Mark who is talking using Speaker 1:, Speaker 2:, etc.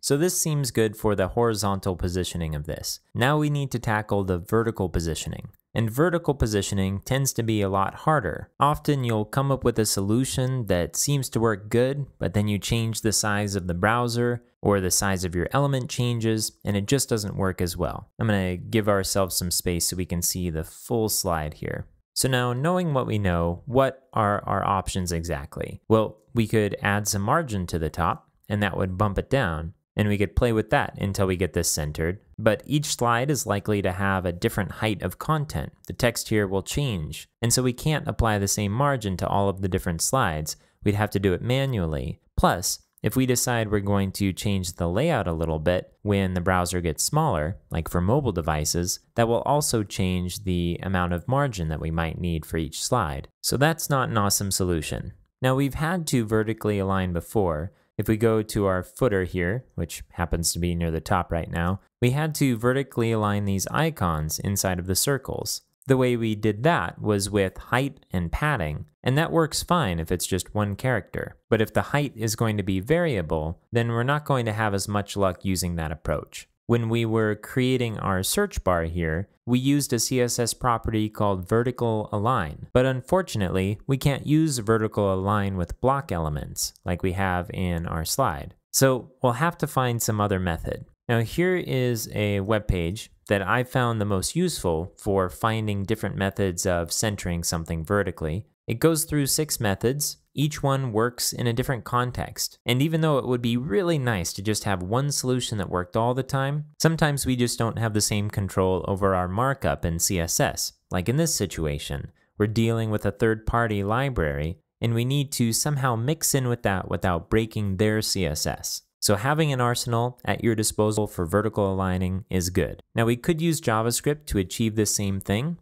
Speaker 1: So this seems good for the horizontal positioning of this. Now we need to tackle the vertical positioning. And vertical positioning tends to be a lot harder. Often you'll come up with a solution that seems to work good, but then you change the size of the browser or the size of your element changes, and it just doesn't work as well. I'm going to give ourselves some space so we can see the full slide here. So now, knowing what we know, what are our options exactly? Well, we could add some margin to the top, and that would bump it down. And we could play with that until we get this centered. But each slide is likely to have a different height of content. The text here will change. And so we can't apply the same margin to all of the different slides. We'd have to do it manually. Plus, if we decide we're going to change the layout a little bit when the browser gets smaller, like for mobile devices, that will also change the amount of margin that we might need for each slide. So that's not an awesome solution. Now, we've had to vertically align before. If we go to our footer here, which happens to be near the top right now, we had to vertically align these icons inside of the circles. The way we did that was with height and padding, and that works fine if it's just one character. But if the height is going to be variable, then we're not going to have as much luck using that approach. When we were creating our search bar here, we used a CSS property called vertical align, but unfortunately, we can't use vertical align with block elements like we have in our slide. So we'll have to find some other method. Now here is a web page that I found the most useful for finding different methods of centering something vertically. It goes through 6 methods. Each one works in a different context. And even though it would be really nice to just have one solution that worked all the time, sometimes we just don't have the same control over our markup in CSS. Like in this situation, we're dealing with a third-party library, and we need to somehow mix in with that without breaking their CSS. So having an arsenal at your disposal for vertical aligning is good. Now we could use JavaScript to achieve the same thing,